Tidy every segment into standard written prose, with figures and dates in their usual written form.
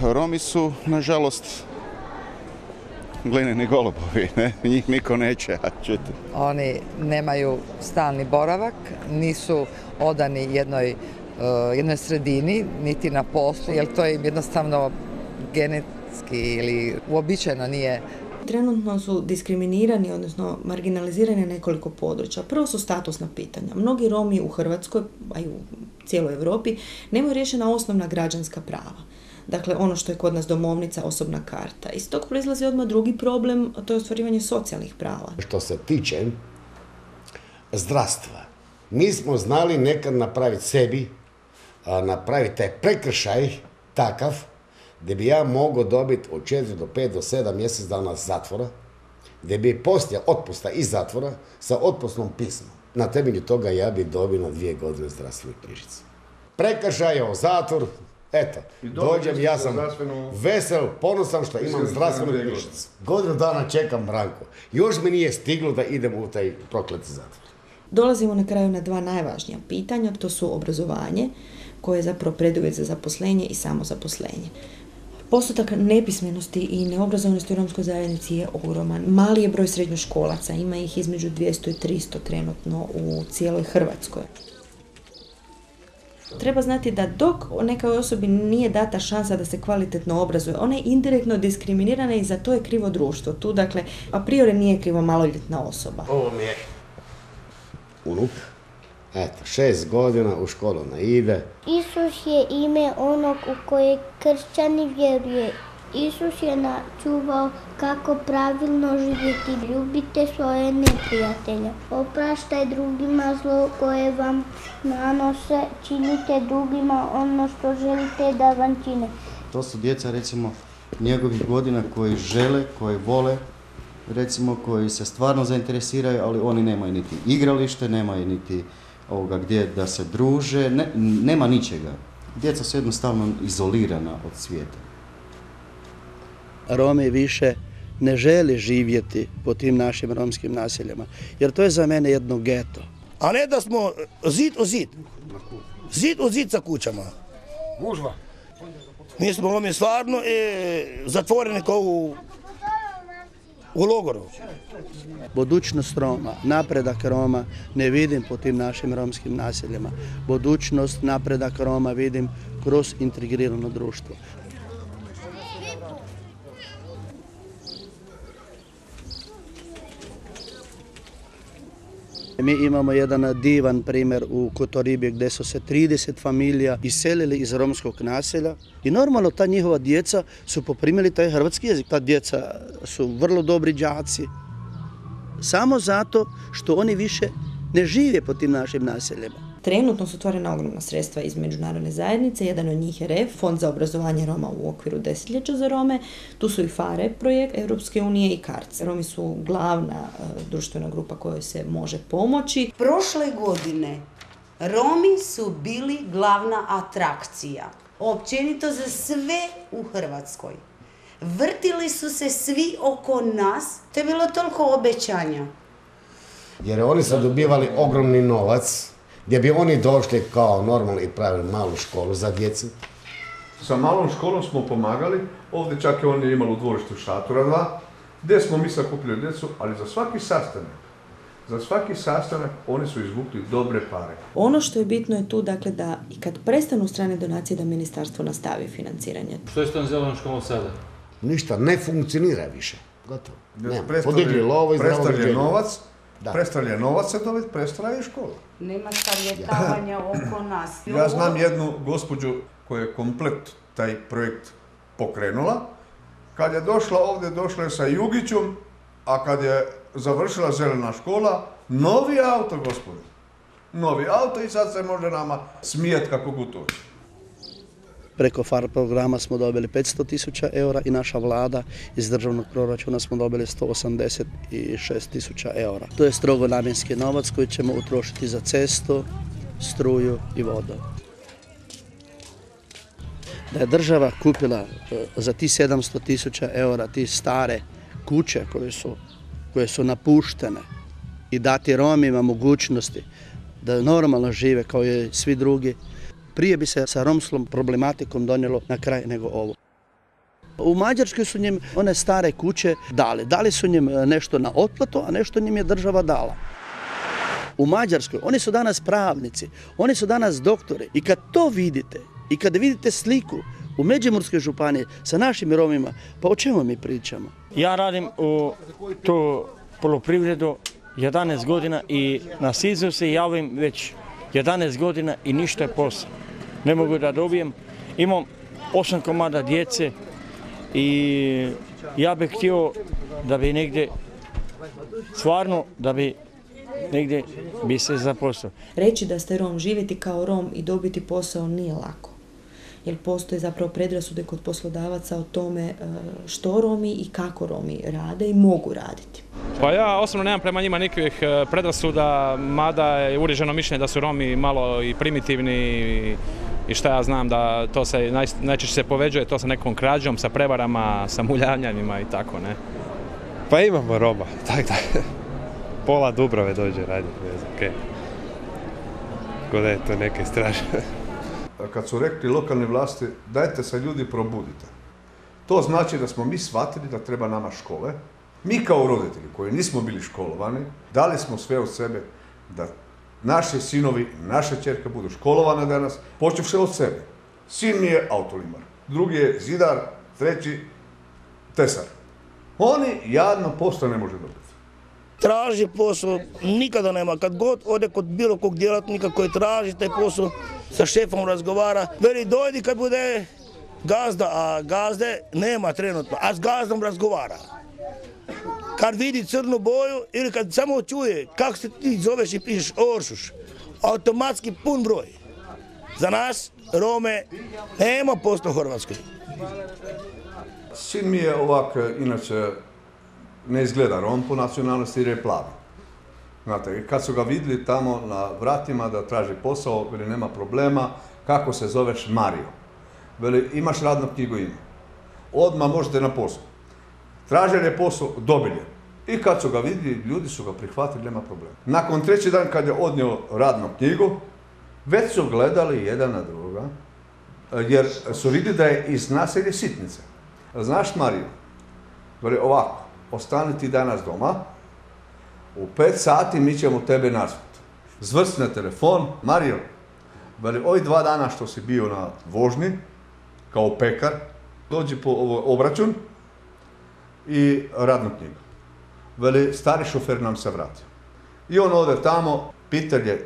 Romi su, nažalost, glineni golubovi, ne? Njih niko neće, a čujte. Oni nemaju stalni boravak, nisu odani jednoj sredini, niti na poslu, jer to im jednostavno genetski ili uobičajeno nije. Trenutno su diskriminirani, odnosno marginalizirani na nekoliko područja. Prvo su statusna pitanja. Mnogi Romi u Hrvatskoj, a i u cijeloj Europi, nemaju riješena osnovna građanska prava. Dakle, ono što je kod nas domovnica, osobna karta. Iz tog proizlazi odmah drugi problem, a to je ostvarivanje socijalnih prava. Što se tiče zdravstva, mi smo znali nekad napraviti sebi, napraviti taj prekršaj takav, gdje bi ja mogao dobiti od 4 do 5 do 7 mjesec dana zatvora, gdje bi poslije otpusta iz zatvora sa otpusnom pismom. Na temelju toga ja bi dobio na 2 godine zdravstvenu knjižicu. Prekršaj je o zatvor, eto, dođem, ja sam vesel, ponosan što imam zdravstvenu knjižicu. Godinu dana čekam Branko. Još mi nije stiglo da idem u taj prokleti zatvor. Dolazimo na kraju na 2 najvažnija pitanja, to su obrazovanje, koje je zapravo preduvjet za zaposlenje i samozaposlenje. Postotak nepismenosti i neobrazovanosti u romskoj zajednici je ogroman. Mali je broj srednjoškolaca, ima ih između 200 i 300 trenutno u cijeloj Hrvatskoj. Treba znati da dok nekoj osobi nije data šansa da se kvalitetno obrazuje, ona je indirektno diskriminirana i za to je krivo društvo. Tu, dakle, a priori nije krivo maloljetna osoba. Ovo mi je unuk. Eto, 6 godina u školu ne ide. Isus je ime onog u koje kršćani vjeruje. Isus je načuvao kako pravilno živjeti. Ljubite svoje neprijatelja. Opraštaj drugima zlo koje vam nanose. Činite drugima ono što želite da vam čine. To su djeca, recimo, njegovih godina koji žele, koji vole, recimo, koji se stvarno zainteresiraju, ali oni nemaju niti igralište, nemaju niti gdje da se druže, nema ničega. Djeca su jednostavno izolirana od svijeta. Romi više ne žele živjeti po tim našim romskim naseljima, jer to je za mene jedno geto. A ne da smo zid u zid. Zid u zid sa kućama. Gužva. Mi smo Romi stvarno zatvoreni kao u logoru. Budućnost Roma, napredak Roma ne vidim po tim našim romskim naseljima. Budućnost, napredak Roma vidim kroz integrirano društvo. Mi imamo jedan divan primjer u Kotoribi gdje su se 30 familija iselili iz romskog naselja i normalno ta njihova djeca su poprimili taj hrvatski jezik. Ta djeca su vrlo dobri đaci, samo zato što oni više ne žive po tim našim naseljima. Trenutno su otvorena ogromna sredstva iz međunarodne zajednice, jedan od njih je REF, Fond za obrazovanje Roma u okviru desetljeća za Rome. Tu su i FARE projekt Europske unije i CARDS. Romi su glavna društvena grupa kojoj se može pomoći. Prošle godine Romi su bili glavna atrakcija, općenito za sve u Hrvatskoj. Vrtili su se svi oko nas, to je bilo toliko obećanja. Jer oni su dobivali ogromni novac, gdje bi oni došli kao normalno i pravili malu školu za djecu. Sa malom školom smo pomagali, ovdje čak je oni imali u dvorištu šatora 2, gdje smo mi sakupili djecu, ali za svaki sastanak oni su izvukli dobre pare. Ono što je bitno je tu, dakle, da i kad prestanu strane donacije, da ministarstvo nastavi financiranje. Što je s tom zelenom školom sada? Ništa, ne funkcionira više. Gotovo. Prestavlja novac se dobiti, prestavlja i školu. Nema savjetavanja oko nas. Ja znam jednu gospođu koja je komplet taj projekt pokrenula. Kad je došla ovdje, došla je sa Jugićom, a kad je završila zelena škola, novi auto, gospodin. Novi auto i sad se može nama smijeti kako gutuje. Preko FAR programa smo dobili 500.000 eura i naša vlada iz državnog proračuna smo dobili 186.000 eura. To je strogo namjenski novac koji ćemo utrošiti za cestu, struju i vodu. Da je država kupila za ti 700.000 eura ti stare kuće koje su napuštene i dati Romima mogućnosti da normalno žive kao i svi drugi. Prije bi se sa romskom problematikom donijelo na kraj nego ovo. U Mađarskoj su njim one stare kuće dali. Dali su njim nešto na otplatu, a nešto njim je država dala. U Mađarskoj oni su danas pravnici, oni su danas doktori. I kad to vidite, i kad vidite sliku u Međimurskoj županiji sa našim Romima, pa o čemu mi pričamo? Ja radim u tu poljoprivredu 11 godina i na SIZ-u se javim već 11 godina i ništa je posao. Ne mogu da dobijem. Imam 8 komada djece i ja bih htio da bi negdje, stvarno da bi negdje bi se zaposlio. Reći da ste Rom, živjeti kao Rom i dobiti posao nije lako. Jer postoje zapravo predrasude kod poslodavaca o tome što Romi i kako Romi rade i mogu raditi. Pa ja osobno nemam prema njima nikakvih predrasuda, mada je uvriježeno mišljenje da su Romi malo i primitivni i šta ja znam da to se najčešće se poveđuje to sa nekom krađom, sa prevarama, sa muljanjanjima i tako, ne? Pa imamo Roma, tako da pola Dubrave dođe raditi, ne znam, okej. Tako da je to neke strašne. Kad su rekli lokalne vlasti, dajte se ljudi probudite. To znači da smo mi shvatili da treba nama škole. Mi kao roditelji koji nismo bili školovani, dali smo sve od sebe da naši sinovi, naše ćerke budu školovane danas, počevši od sebe. Sin mi je autolimar, drugi je zidar, treći tesar. Oni jadno posao ne može dobiti. Traži posao, nikada nema. Kad god ode kod bilo kog djelatnika koji traži taj posao, sa šefom razgovara, veli dojdi kad bude gazda, a gazde nema trenutno, a s gazdom razgovara. Kad vidi crnu boju ili kad samo čuje kako se ti zoveš i pišeš Oršuš, automatski pun broj. Za nas, Rome, nema posla u Hrvatskoj. Sin mi je ovak, inače, ne izgleda Rom po nacionalnosti jer je plavi. Znate, kad su ga vidjeli tamo na vratima da traži posao, veli nema problema, kako se zoveš Mario. Veli imaš radnu knjigu, ima. Odmah možete na posao. Tražili je posao, dobili je. I kad su ga vidjeli, ljudi su ga prihvatili, nema problema. Nakon treći dan kad je odnio radnu knjigu, već su gledali jedan na druga, jer su vidjeli da je iz naselje Sitnice. Znaš, Mario, veli ovako, ostani ti danas doma, u 5 sati mi ćemo tebe nazvati. Zvrsti na telefon, Mario, veli, ovi 2 dana što si bio na vožnji, kao pekar, dođi po obračun i radnu knjigu. Veli, stari šofer nam se vratio. I on ode tamo, pitanje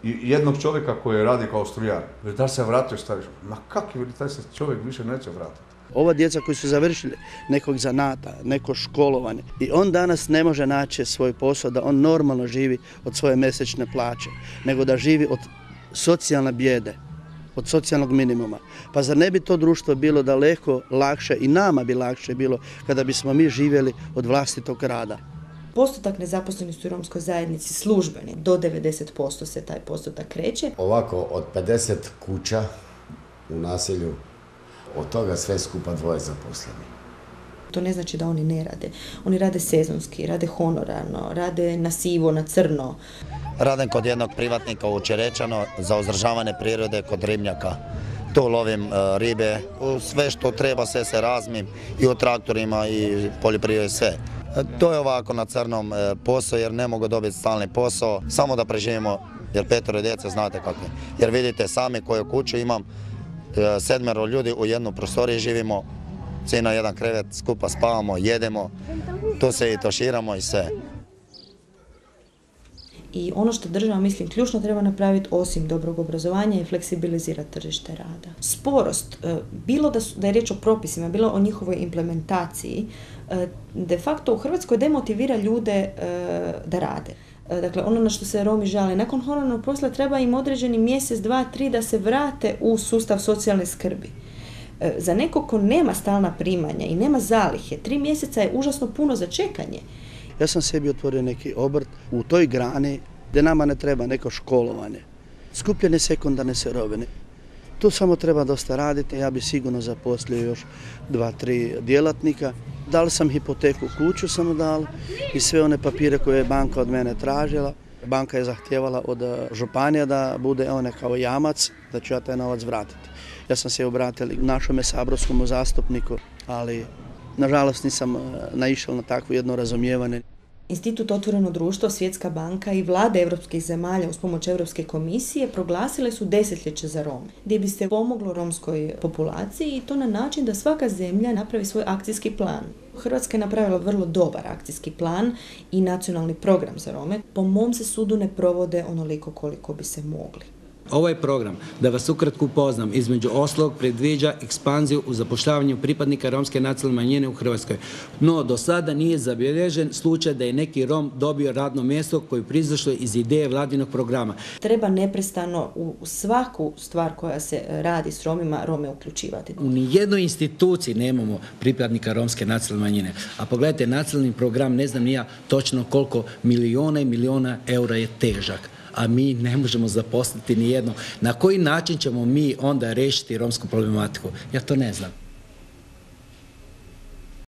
jednog čovjeka koji radi kao strujar. Veli, da li se vratio stari šofer? Ma kakvi, veli, taj se čovjek više neće vratiti. Ova djeca koji su završili nekog zanata, neko školovanje i on danas ne može naći svoj posao da on normalno živi od svoje mjesečne plaće, nego da živi od socijalne bijede, od socijalnog minimuma. Pa zar ne bi to društvo bilo daleko lakše i nama bi lakše bilo kada bismo mi živjeli od vlastitog rada? Postotak nezaposlenosti u romskoj zajednici službeni, do 90% se taj postotak kreće. Ovako, od 50 kuća u naselju, od toga sve skupa 2 zaposleni. To ne znači da oni ne rade. Oni rade sezonski, rade honorarno, rade na sivo, na crno. Radim kod jednog privatnika u Čerečano za uzdržavanje prirode kod ribnjaka. Tu lovim ribe, sve što treba sve se razmim i u traktorima i poljoprivredi sve. To je ovako na crnom posao jer ne mogu dobiti stalni posao, samo da preživimo jer 5 djece znate kako je. Jer vidite sami koju kuću imam, 7 ljudi u jednu prostoriji živimo, svi na jedan krevet, skupa spavamo, jedemo, tu se i toširamo i sve. I ono što država, mislim, ključno treba napraviti osim dobrog obrazovanja je fleksibilizirati tržište rada. Sporost, bilo da je riječ o propisima, bilo o njihovoj implementaciji, de facto u Hrvatskoj demotivira ljude da rade. Dakle, ono na što se Romi žale, nakon honorarnog posla treba im određeni mjesec, 2, 3 da se vrate u sustav socijalne skrbi. Za nekog ko nema stalna primanja i nema zalihe, 3 mjeseca je užasno puno za čekanje. Ja sam sebi otvorio neki obrt u toj grani gdje nama ne treba neko školovanje. Skupljene sekundarne sirovine. Tu samo treba dosta raditi, ja bi sigurno zaposlio još 2, 3 djelatnika. Dali sam hipoteku, kuću sam dal i sve one papire koje je banka od mene tražila. Banka je zahtijevala od županija da bude one kao jamac, da ću ja taj novac vratiti. Ja sam se obratili našome saborskom zastupniku, ali nažalost nisam naišao na takvo jedno razumijevanje. Institut Otvoreno društvo, Svjetska banka i vlade europskih zemalja uz pomoć Europske komisije proglasile su desetljeće za Rome, gdje bi se pomoglo romskoj populaciji i to na način da svaka zemlja napravi svoj akcijski plan. Hrvatska je napravila vrlo dobar akcijski plan i nacionalni program za Rome. Po mom se sudu ne provode onoliko koliko bi se mogli. Ovaj program, da vas ukratko upoznam, između ostalog predviđa ekspanziju u zapošljavanju pripadnika romske nacionalne manjine u Hrvatskoj. No, do sada nije zabilježen slučaj da je neki Rom dobio radno mjesto koje proizašlo iz ideje vladinog programa. Treba neprestano u svaku stvar koja se radi s Romima, Rome uključivati. U nijednoj instituciji nemamo pripadnika romske nacionalne manjine. A pogledajte, nacionalni program, ne znam ni ja točno koliko miliona i miliona eura je težak. A mi ne možemo zaposliti ni jedno. Na koji način ćemo mi onda riješiti romsku problematiku? Ja to ne znam.